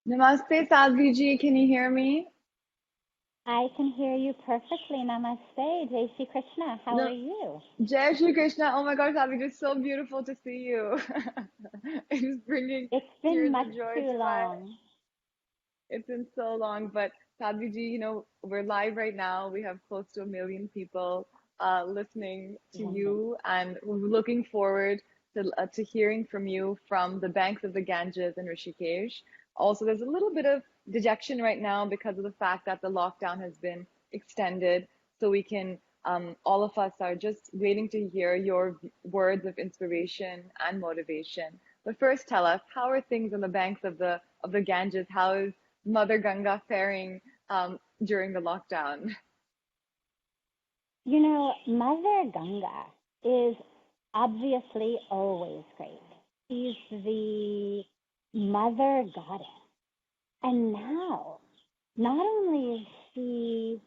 Namaste, Sadhvi ji. Can you hear me? I can hear you perfectly. Namaste, Jai Shri Krishna. How are No, you? Jai Shri Krishna. Oh my God, Sadhvi, it's so beautiful to see you. It is bringing It's been tears much of joy too to my. long. It's been so long, but Sadhvi ji, we're live right now. We have close to 1 million people listening to Wonderful. you, and we're looking forward to hearing from you from the banks of the Ganges in Rishikesh. Also, there's a little bit of dejection right now because of the fact that the lockdown has been extended, so we can. All of us are just waiting to hear your words of inspiration and motivation. But first, tell us, how are things on the banks of the Ganges? How is Mother Ganga faring during the lockdown? You know, Mother Ganga is obviously always great. She's the mother goddess. And now, not only is she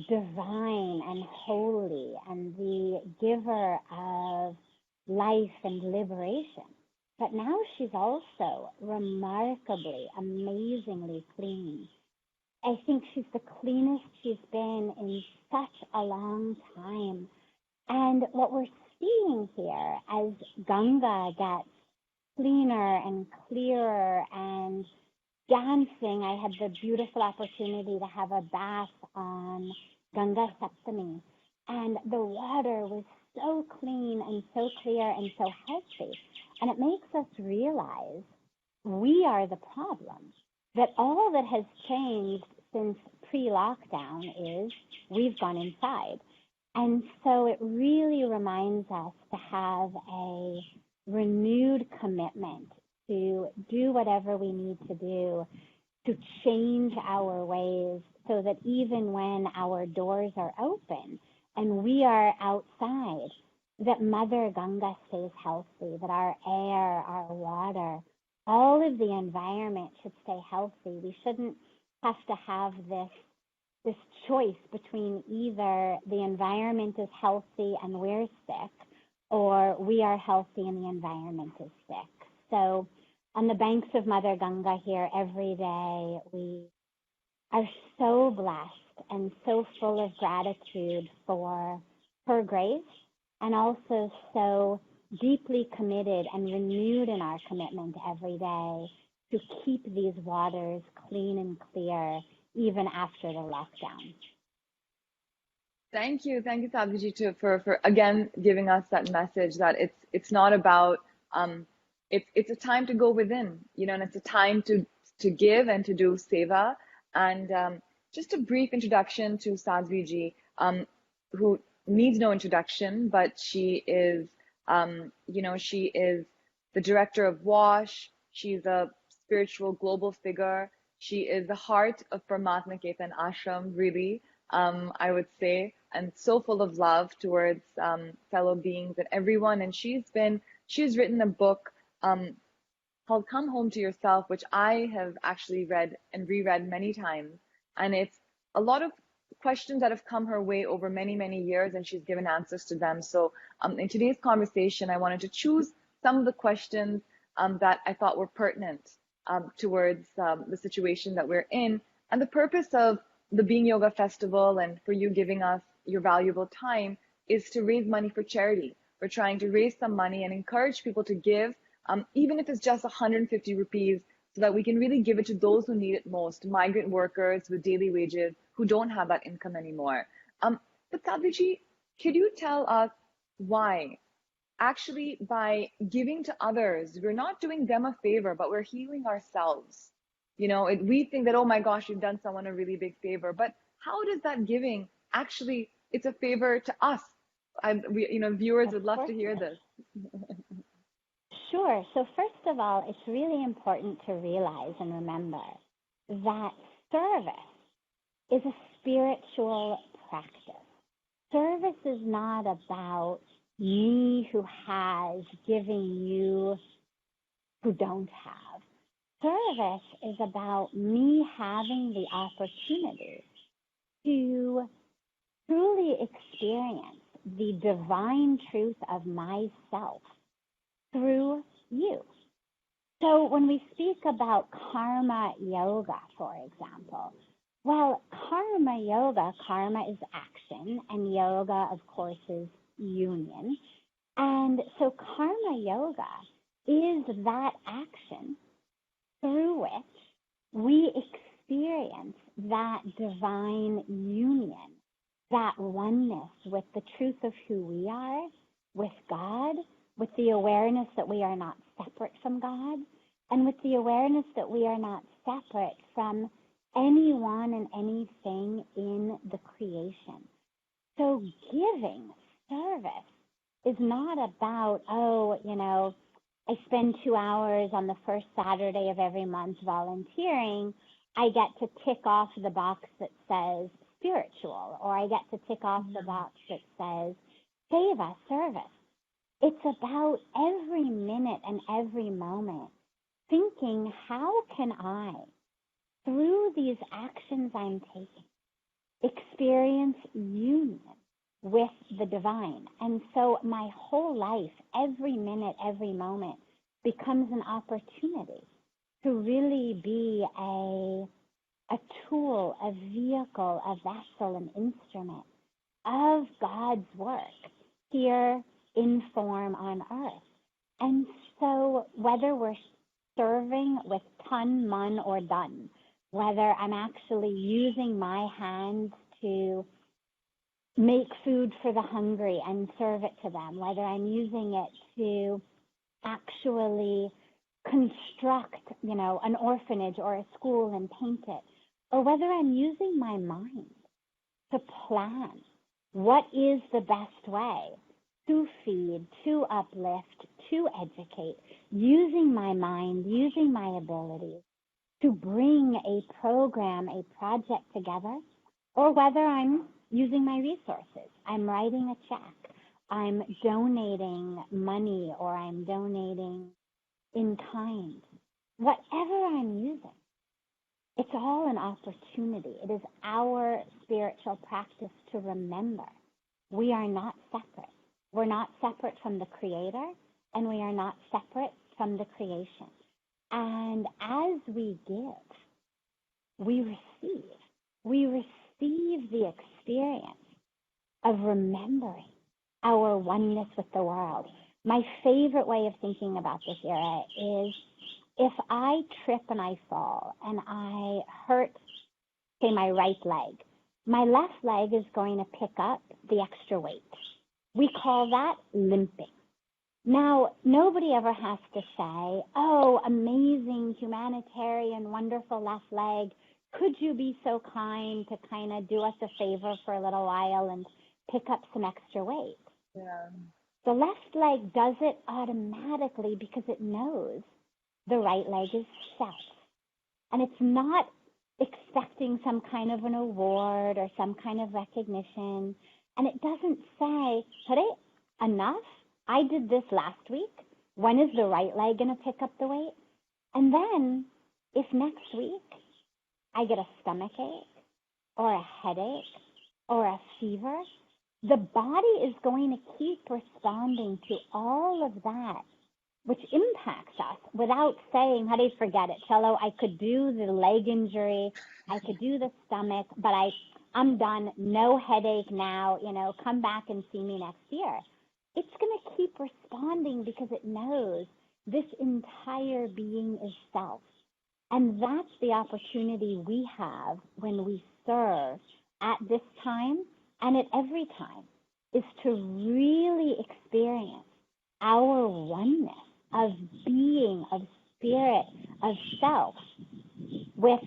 divine and holy and the giver of life and liberation, but now she's also remarkably, amazingly clean. I think she's the cleanest she's been in such a long time. And what we're seeing here as Ganga gets cleaner and clearer and dancing. I had the beautiful opportunity to have a bath on Ganga Saptami, and the water was so clean and so clear and so healthy. And it makes us realize we are the problem. That all that has changed since pre-lockdown is we've gone inside. And so it really reminds us to have a renewed commitment to do whatever we need to do to change our ways so that even when our doors are open and we are outside, that Mother Ganga stays healthy, that our air, our water, all of the environment should stay healthy. We shouldn't have to have this choice between either the environment is healthy and we're sick, or we are healthy and the environment is sick. So on the banks of Mother Ganga here every day, we are so blessed and so full of gratitude for her grace, and also so deeply committed and renewed in our commitment every day to keep these waters clean and clear even after the lockdown. Thank you, Sadhviji, for again giving us that message that it's not about it's a time to go within, and it's a time to give and to do seva. And just a brief introduction to Sadhviji, who needs no introduction, but she is the director of WASH. She's a spiritual global figure. She is the heart of Paramatma Ketan Ashram, really, I would say, and so full of love towards fellow beings and everyone. And she's written a book called Come Home to Yourself, which I have actually read and reread many times. And it's a lot of questions that have come her way over many, many years, and she's given answers to them. So, in today's conversation, I wanted to choose some of the questions that I thought were pertinent towards the situation that we're in. And the purpose of the Being Yoga Festival and for you giving us your valuable time is to raise money for charity. We're trying to raise some money and encourage people to give, even if it's just 150 rupees, so that we can really give it to those who need it most, migrant workers with daily wages who don't have that income anymore. But Sadhviji, could you tell us why? Actually, by giving to others, we're not doing them a favor, but we're healing ourselves. We think that, oh my gosh, we've done someone a really big favor, but how does that giving actually, it's a favor to us? Viewers Of would love course to it hear is. this. Sure. So first of all, it's really important to realize and remember that service is a spiritual practice. Service is not about me who has giving you who don't have. Service is about me having the opportunity to truly experience the divine truth of myself through you. So when we speak about karma yoga, for example, well, karma is action, and yoga, of course, is union. And so karma yoga is that action through which we experience that divine union, that oneness with the truth of who we are, with God, with the awareness that we are not separate from God, and with the awareness that we are not separate from anyone and anything in the creation. So giving service is not about, I spend 2 hours on the first Saturday of every month volunteering. I get to tick off the box that says spiritual, or I get to tick off the box that says seva, service. It's about every minute and every moment thinking, how can I, through these actions I'm taking, experience union with the divine? And so my whole life, every minute, every moment, becomes an opportunity to really be a tool, a vehicle, a vessel, an instrument of God's work here in form on earth. And so whether we're serving with ton, mun, or done, whether I'm actually using my hands to make food for the hungry and serve it to them, whether I'm using it to actually construct, an orphanage or a school and paint it, or whether I'm using my mind to plan what is the best way to feed, to uplift, to educate, using my mind, using my abilities to bring a program, a project together, or whether I'm using my resources. I'm writing a check, I'm donating money, or I'm donating in kind. Whatever I'm using, it's all an opportunity. It is our spiritual practice to remember we are not separate. We're not separate from the Creator, and we are not separate from the creation. And as we give, we receive. We receive the experience of remembering our oneness with the world. My favorite way of thinking about this era is if I trip and I fall and I hurt, say, my right leg, my left leg is going to pick up the extra weight. We call that limping. Now, nobody ever has to say, oh, amazing, humanitarian, wonderful left leg. Could you be so kind to kind of do us a favor for a little while and pick up some extra weight? Yeah. The left leg does it automatically because it knows the right leg is self. And it's not expecting some kind of an award or some kind of recognition. And it doesn't say, today, enough? I did this last week. When is the right leg going to pick up the weight? And then if next week I get a stomach ache or a headache or a fever, the body is going to keep responding to all of that, which impacts us without saying, how do you forget it? Cello, I could do the leg injury, I could do the stomach, but I'm done. No headache now, come back and see me next year. It's going to keep responding because it knows this entire being is self. And that's the opportunity we have when we serve at this time and at every time, is to really experience our oneness of being, of spirit, of self with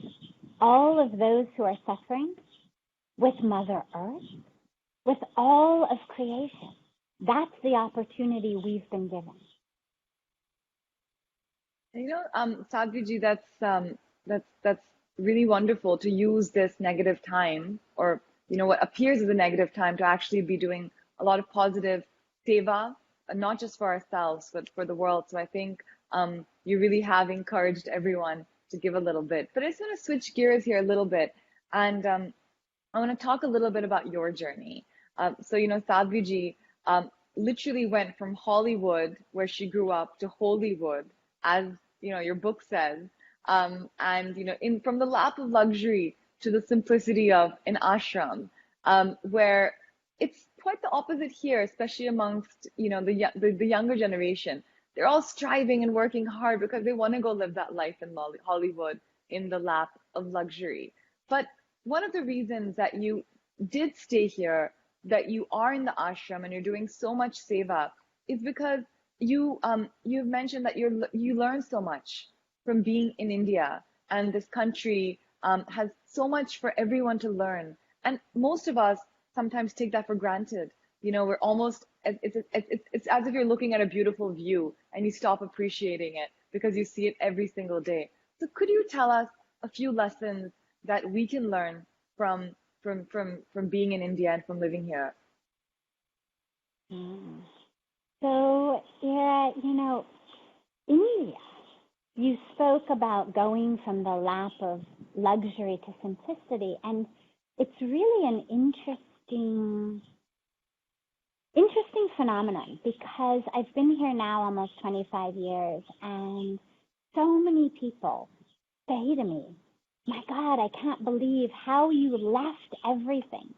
all of those who are suffering, with Mother Earth, with all of creation. That's the opportunity we've been given. Sadhviji, that's really wonderful to use this negative time, or what appears as a negative time, to actually be doing a lot of positive seva, not just for ourselves but for the world. So I think you really have encouraged everyone to give a little bit. But I just want to switch gears here a little bit, and I want to talk a little bit about your journey. Sadhviji literally went from Hollywood, where she grew up, to Holywood as your book says. And in from the lap of luxury to the simplicity of an ashram, where it's quite the opposite here, especially amongst the younger generation. They're all striving and working hard because they want to go live that life in Hollywood in the lap of luxury. But one of the reasons that you did stay here, that you are in the ashram and you're doing so much seva, is because you've mentioned that you learn so much from being in India, and this country has so much for everyone to learn. And most of us sometimes take that for granted. We're almost it's as if you're looking at a beautiful view and you stop appreciating it because you see it every single day. So could you tell us a few lessons that we can learn from being in India and from living here? Mm. So, Ira, India, you spoke about going from the lap of luxury to simplicity, and it's really an interesting phenomenon, because I've been here now almost 25 years, and so many people say to me, my God, I can't believe how you left everything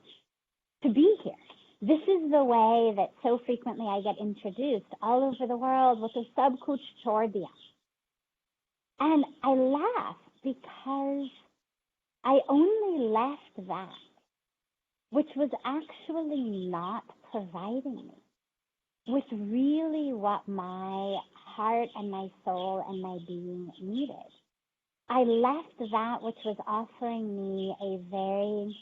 to be here. This is the way that so frequently I get introduced all over the world with the sab kuch chhod diya. And I laugh because I only left that which was actually not providing me with really what my heart and my soul and my being needed. I left that which was offering me a very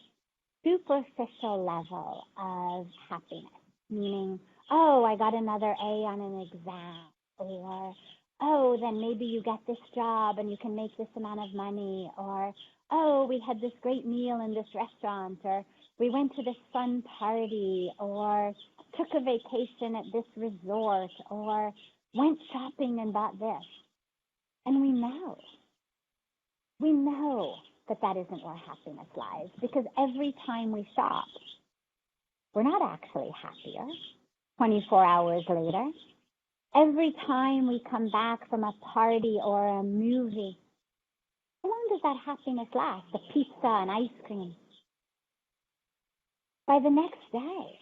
superficial level of happiness, meaning, oh, I got another A on an exam, or, oh, then maybe you get this job and you can make this amount of money, or, oh, we had this great meal in this restaurant, or we went to this fun party, or took a vacation at this resort, or went shopping and bought this. And we know that that isn't where happiness lies, because every time we shop, we're not actually happier 24 hours later. Every time we come back from a party or a movie, how long does that happiness last? The pizza and ice cream. By the next day,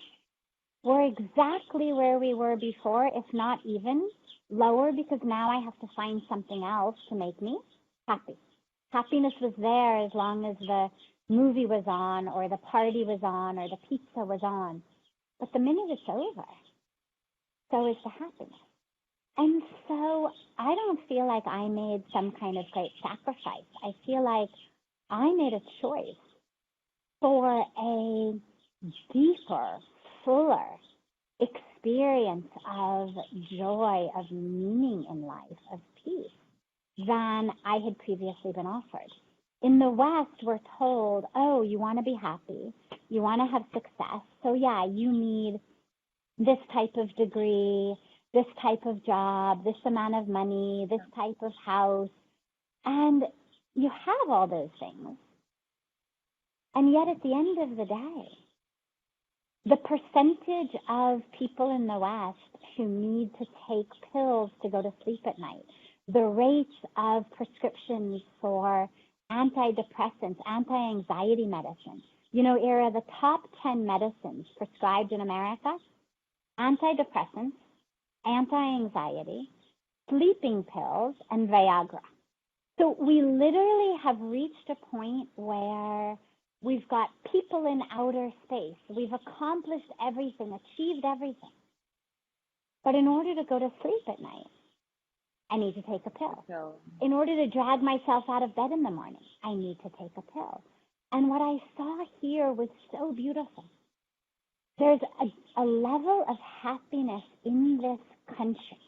we're exactly where we were before, if not even lower, because now I have to find something else to make me happy. Happiness was there as long as the movie was on, or the party was on, or the pizza was on. But the minute it's over, so is the happiness. And so I don't feel like I made some kind of great sacrifice. I feel like I made a choice for a deeper, fuller experience of joy, of meaning in life, of peace, than I had previously been offered. In the West, we're told, oh, you want to be happy, you want to have success, so yeah, you need this type of degree, this type of job, this amount of money, this type of house, and you have all those things. And yet at the end of the day, the percentage of people in the West who need to take pills to go to sleep at night, the rates of prescriptions for antidepressants, anti-anxiety medicine. Ira, the top 10 medicines prescribed in America: antidepressants, anti-anxiety, sleeping pills, and Viagra. So we literally have reached a point where we've got people in outer space. We've accomplished everything, achieved everything. But in order to go to sleep at night, I need to take a pill. In order to drag myself out of bed in the morning, I need to take a pill. And what I saw here was so beautiful. There's a level of happiness in this country,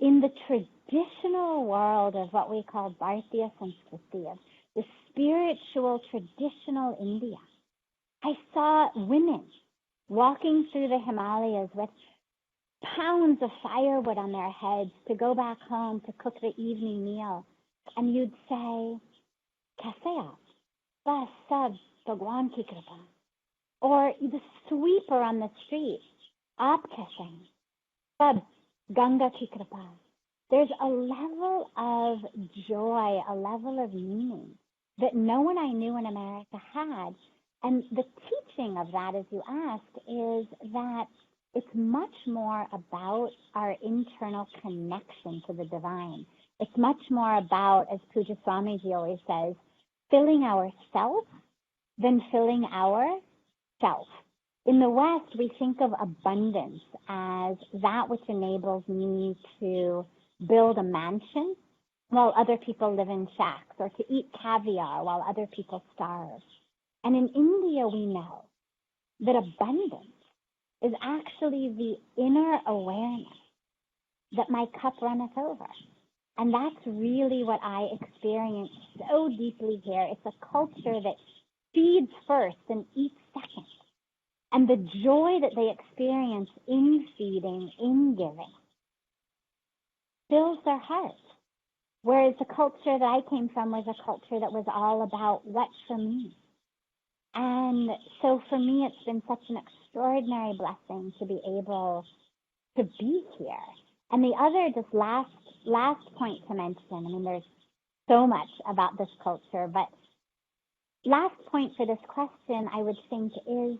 in the traditional world of what we call Bhartiya Sanskriti, the spiritual traditional India. I saw women walking through the Himalayas with pounds of firewood on their heads to go back home to cook the evening meal. And you'd say, Kaise aap? Bas sab Bhagwan ki kripa. Or the sweeper on the street, aap kaise hain? Sab Ganga ki kripa. there's a level of joy, a level of meaning that no one I knew in America had. And the teaching of that, as you asked, is that it's much more about our internal connection to the divine. It's much more about, as Puja Swamiji always says, filling ourself than filling our self. In the West, we think of abundance as that which enables me to build a mansion while other people live in shacks, or to eat caviar while other people starve. And in India, we know that abundance is actually the inner awareness that my cup runneth over. And that's really what I experience so deeply here. It's a culture that feeds first and eats second. And the joy that they experience in feeding, in giving, fills their hearts. Whereas the culture that I came from was a culture that was all about what's for me. And so for me, it's been such an extraordinary blessing to be able to be here. And the other, just last point to mention, I mean, there's so much about this culture, but last point for this question, I would think, is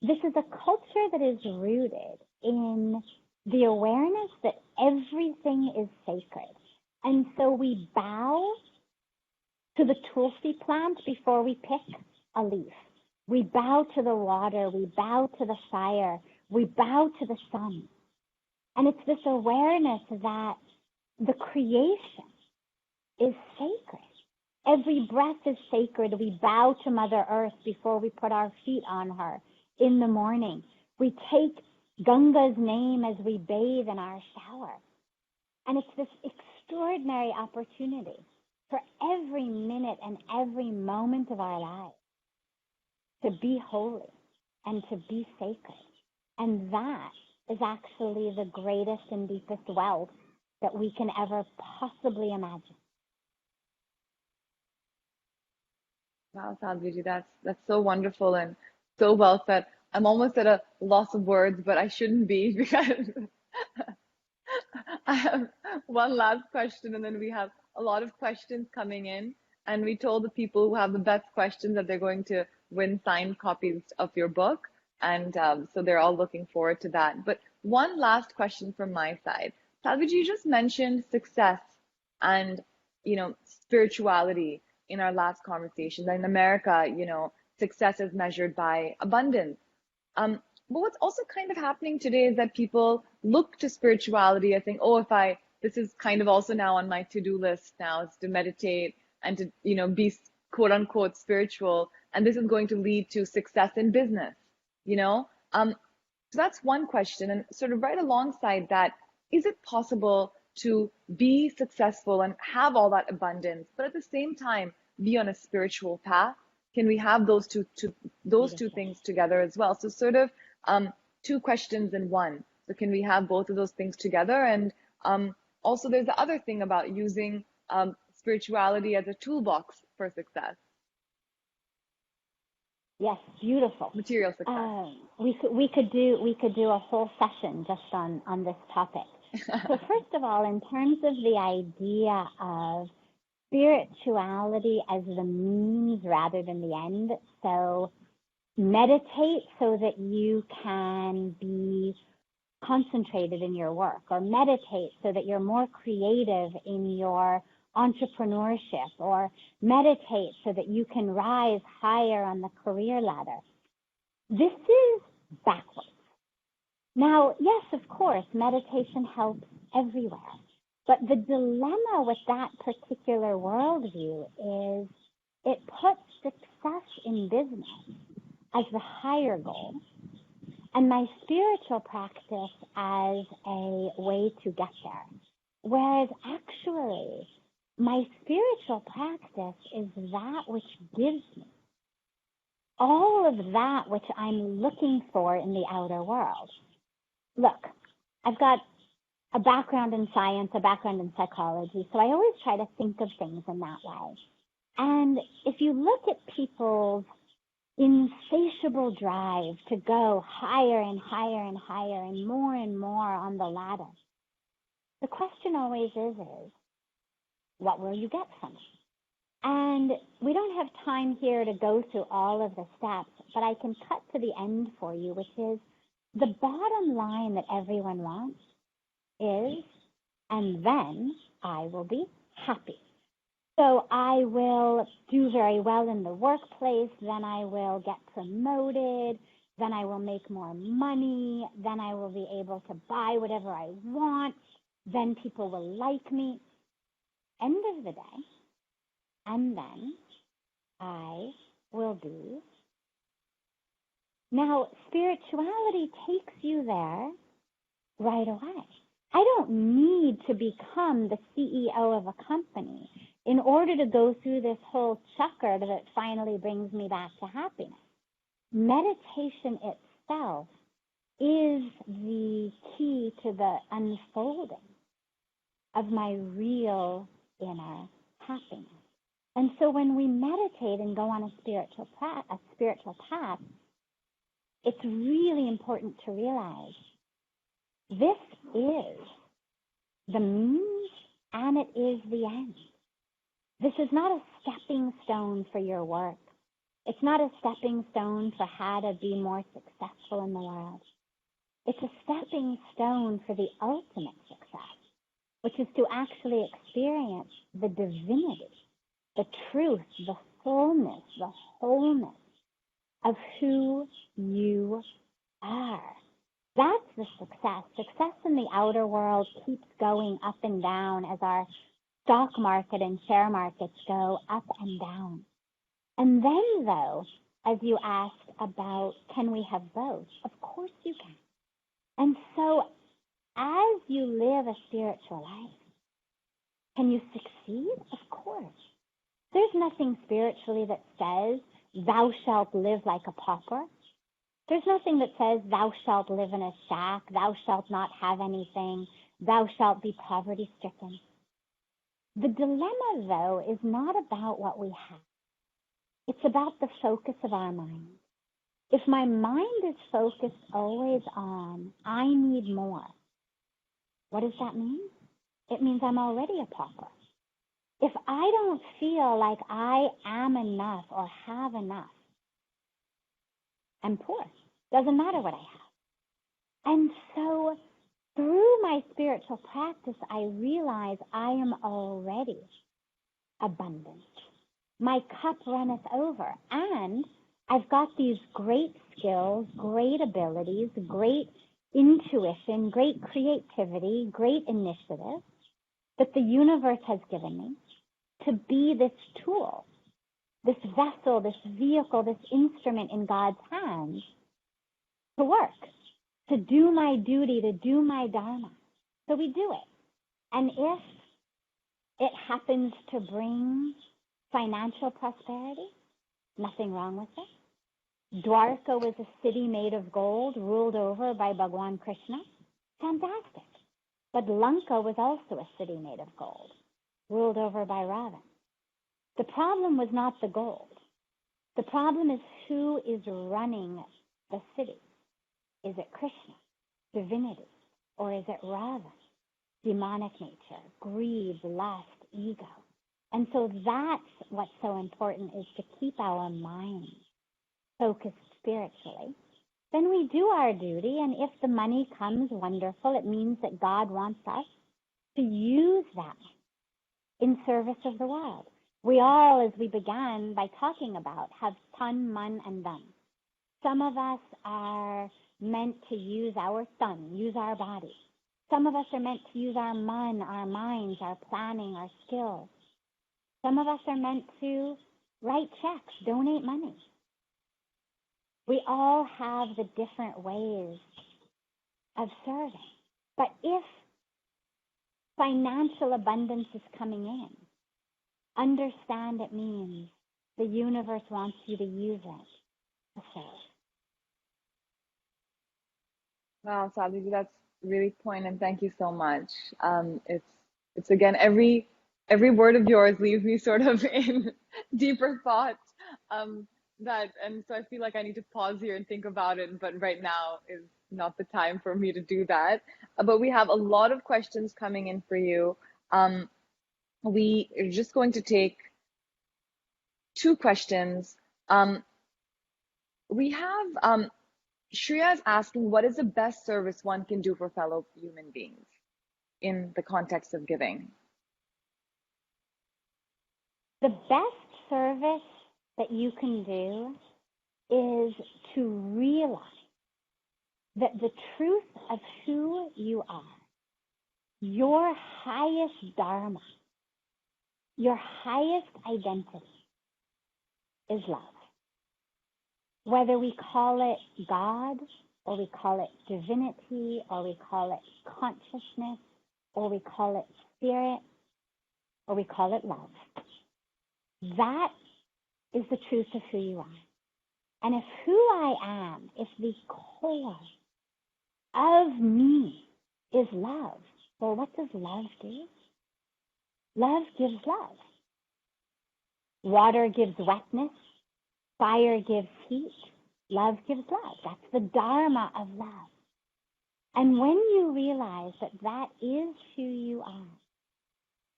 this is a culture that is rooted in the awareness that everything is sacred. And so we bow to the tulsi plant before we pick a leaf. We bow to the water, we bow to the fire, we bow to the sun. And it's this awareness that the creation is sacred. Every breath is sacred. We bow to Mother Earth before we put our feet on her in the morning. We take Ganga's name as we bathe in our shower. And it's this extraordinary opportunity for every minute and every moment of our lives to be holy and to be sacred. And that is actually the greatest and deepest wealth that we can ever possibly imagine. Wow, Sadhviji, that's so wonderful and so well said. I'm almost at a loss of words, but I shouldn't be because I have one last question, and then we have a lot of questions coming in. And we told the people who have the best questions that they're going to win signed copies of your book. And so they're all looking forward to that. But one last question from my side. Sadhviji, you just mentioned success and, spirituality in our last conversation. In America, success is measured by abundance. But what's also kind of happening today is that people look to spirituality. I think, oh, this is kind of also now on my to-do list now, is to meditate and to, be quote unquote spiritual. And this is going to lead to success in business, you know? So that's one question. And sort of right alongside that, is it possible to be successful and have all that abundance, but at the same time be on a spiritual path? Can we have those two things together as well? So sort of two questions in one. So can we have both of those things together? And also there's the other thing about using spirituality as a toolbox for success. Yes, beautiful. Material success. We could do a whole session just on this topic. So first of all, in terms of the idea of spirituality as the means rather than the end, so meditate so that you can be concentrated in your work, or meditate so that you're more creative in your entrepreneurship, or meditate so that you can rise higher on the career ladder. This is backwards. Now, yes, of course, meditation helps everywhere. But the dilemma with that particular worldview is it puts success in business as the higher goal, and my spiritual practice as a way to get there. Whereas actually, my spiritual practice is that which gives me all of that which I'm looking for in the outer world. Look, I've got a background in science, a background in psychology, so I always try to think of things in that way. And if you look at people's insatiable drive to go higher and higher and higher and more on the ladder, The question always is what will you get from it? And we don't have time here to go through all of the steps, but I can cut to the end for you, which is the bottom line that everyone wants is, and then I will be happy. So I will do very well in the workplace, then I will get promoted, then I will make more money, then I will be able to buy whatever I want, then people will like me. End of the day, and then I will be. Now, spirituality takes you there right away. I don't need to become the CEO of a company in order to go through this whole chakra that finally brings me back to happiness. Meditation itself is the key to the unfolding of my real inner happiness. And so when we meditate and go on a spiritual path, it's really important to realize this is the means and it is the end. This is not a stepping stone for your work. It's not a stepping stone for how to be more successful in the world. It's a stepping stone for the ultimate success, which is to actually experience the divinity, the truth, the fullness, the wholeness of who you are. That's the success. Success in the outer world keeps going up and down as our stock market and share markets go up and down. And then, though, as you asked about, can we have both? Of course you can. And so, as you live a spiritual life, can you succeed? Of course. There's nothing spiritually that says, thou shalt live like a pauper. There's nothing that says, thou shalt live in a shack, thou shalt not have anything, thou shalt be poverty-stricken. The dilemma, though, is not about what we have. It's about the focus of our mind. If my mind is focused always on, I need more, what does that mean? It means I'm already a pauper. If I don't feel like I am enough or have enough, I'm poor. Doesn't matter what I have. And so through my spiritual practice, I realize I am already abundant. My cup runneth over. And I've got these great skills, great abilities, great intuition, great creativity, great initiative that the universe has given me to be this tool, this vessel, this vehicle, this instrument in God's hands to work, to do my duty, to do my dharma. So we do it. And if it happens to bring financial prosperity, nothing wrong with it. Dwarka was a city made of gold, ruled over by Bhagwan Krishna. Fantastic. But Lanka was also a city made of gold, ruled over by Ravan. The problem was not the gold. The problem is who is running the city. Is it Krishna, divinity, or is it Ravan, demonic nature, greed, lust, ego? And so that's what's so important, is to keep our minds focused spiritually. Then we do our duty, and if the money comes, wonderful. It means that God wants us to use that in service of the world. We all, as we began by talking about, have tan, man, and dhan. Some of us are meant to use our thun, use our body. Some of us are meant to use our man, our minds, our planning, our skills. Some of us are meant to write checks, donate money. We all have the different ways of serving. But if financial abundance is coming in, understand it means the universe wants you to use it to serve. Wow, Sadhvi, that's really poignant. Thank you so much. It's again, every word of yours leaves me sort of in deeper thought. And so I feel like I need to pause here and think about it. But right now is not the time for me to do that. But we have a lot of questions coming in for you. Um, we are just going to take two questions. We have Shreya is asking, what is the best service one can do for fellow human beings in the context of giving? The best service that you can do is to realize that the truth of who you are, your highest dharma, your highest identity is love. Whether we call it God, or we call it divinity, or we call it consciousness, or we call it spirit, or we call it love. That is the truth of who you are. And if who I am, if the core of me is love, well, what does love do? Love gives love. Water gives wetness. Fire gives heat. Love gives love. That's the dharma of love. And when you realize that that is who you are,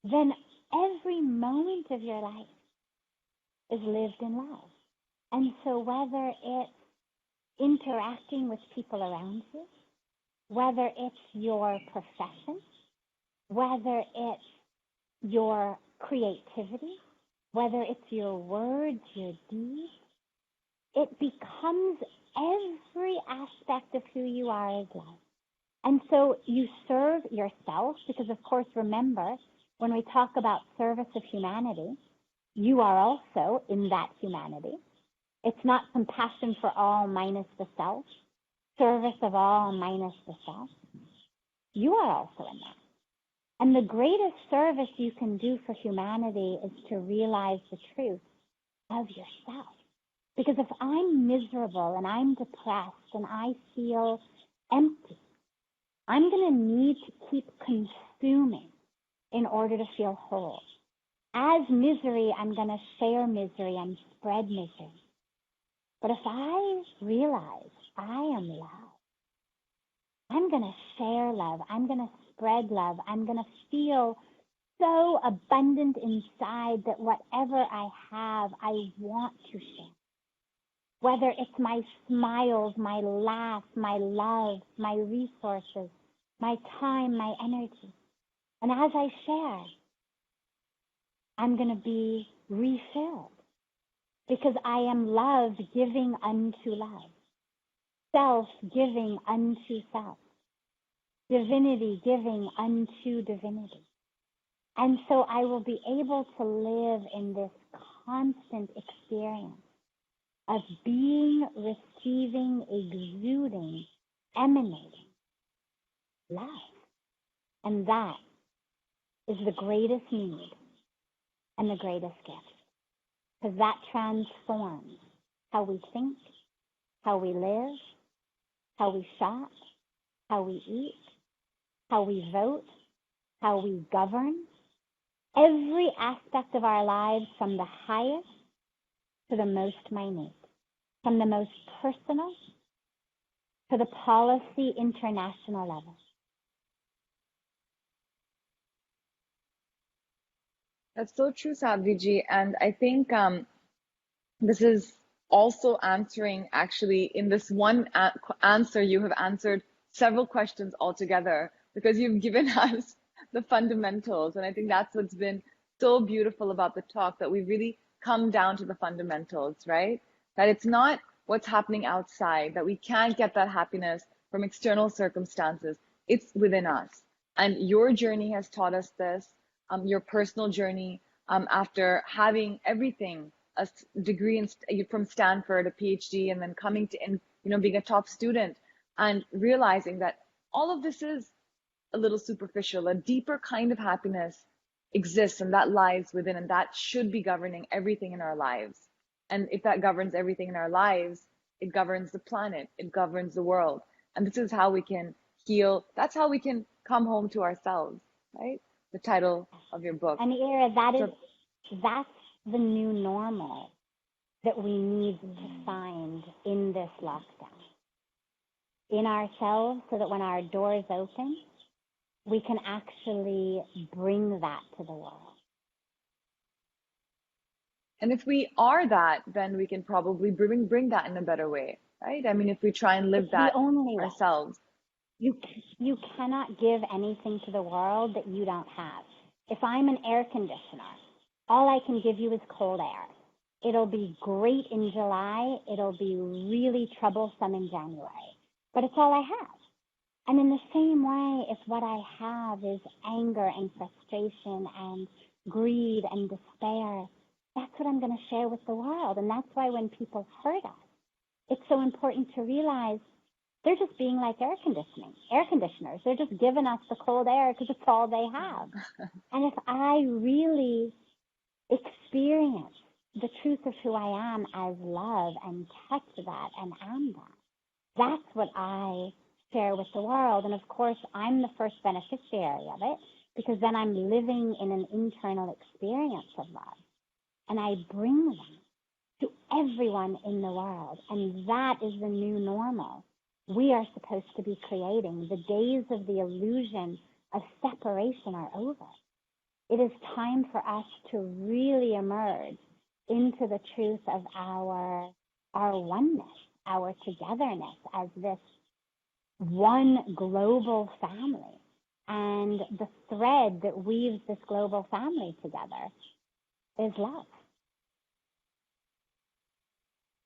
then every moment of your life is lived in love. And so whether it's interacting with people around you, whether it's your profession, whether it's your creativity, whether it's your words, your deeds, it becomes every aspect of who you are as love. And so you serve yourself because, of course, remember, when we talk about service of humanity, you are also in that humanity. It's not compassion for all minus the self, service of all minus the self. You are also in that. And the greatest service you can do for humanity is to realize the truth of yourself. Because if I'm miserable and I'm depressed and I feel empty, I'm going to need to keep consuming in order to feel whole. As misery, I'm going to share misery and spread misery. But if I realize I am love, I'm going to share love. I'm going to spread love. I'm going to feel so abundant inside that whatever I have, I want to share. Whether it's my smiles, my laughs, my love, my resources, my time, my energy. And as I share, I'm going to be refilled because I am love giving unto love, self giving unto self, divinity giving unto divinity. And so I will be able to live in this constant experience of being, receiving, exuding, emanating love. And that is the greatest need and the greatest gift. Because that transforms how we think, how we live, how we shop, how we eat, how we vote, how we govern. Every aspect of our lives, from the highest to the most minute, from the most personal to the policy international level. That's so true, Sadhviji. And I think this is also answering, actually, in this one answer, you have answered several questions altogether because you've given us the fundamentals. And I think that's what's been so beautiful about the talk, that we've really come down to the fundamentals, right? That it's not what's happening outside, that we can't get that happiness from external circumstances. It's within us. And your journey has taught us this, your personal journey, after having everything, a degree from Stanford, a PhD, and then coming to, being a top student and realizing that all of this is a little superficial. A deeper kind of happiness exists, and that lies within, and that should be governing everything in our lives. And if that governs everything in our lives, it governs the planet, it governs the world. And this is how we can heal. That's how we can come home to ourselves, right? The title of your book. And Ira, that's the new normal that we need to find in this lockdown. in ourselves so that when our doors open, we can actually bring that to the world. And if we are that, then we can probably bring that in a better way, right? I mean, if we try and It's live the that only way. ourselves. You cannot give anything to the world that you don't have. If I'm an air conditioner, all I can give you is cold air. It'll be great in July. It'll be really troublesome in January. But it's all I have. And in the same way, if what I have is anger and frustration and greed and despair, that's what I'm going to share with the world. And that's why when people hurt us, it's so important to realize they're just being like air conditioners. They're just giving us the cold air because it's all they have. And if I really experience the truth of who I am as love and touch that and am that, that's what I share with the world. And of course, I'm the first beneficiary of it because then I'm living in an internal experience of love. And I bring them to everyone in the world. And that is the new normal we are supposed to be creating. The days of the illusion of separation are over. It is time for us to really emerge into the truth of our oneness, our togetherness as this one global family. And the thread that weaves this global family together is love.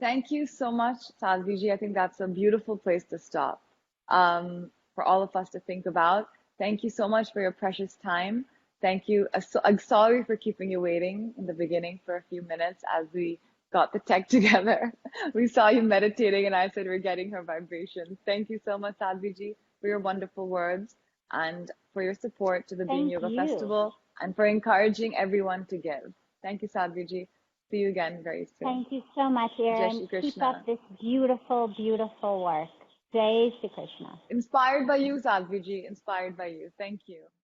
Thank you so much, Sadhviji. I think that's a beautiful place to stop for all of us to think about. Thank you so much for your precious time. Thank you. I'm sorry for keeping you waiting in the beginning for a few minutes as we got the tech together. We saw you meditating and I said we're getting her vibrations. Thank you so much, Sadhviji, for your wonderful words and for your support to the Being Thank Yoga you. Festival and for encouraging everyone to give. Thank you, Sadhviji. See you again very soon. Thank you so much, Erin. Keep up this beautiful, beautiful work. Jai Shri Krishna. Inspired by you, Sadhviji. Inspired by you. Thank you.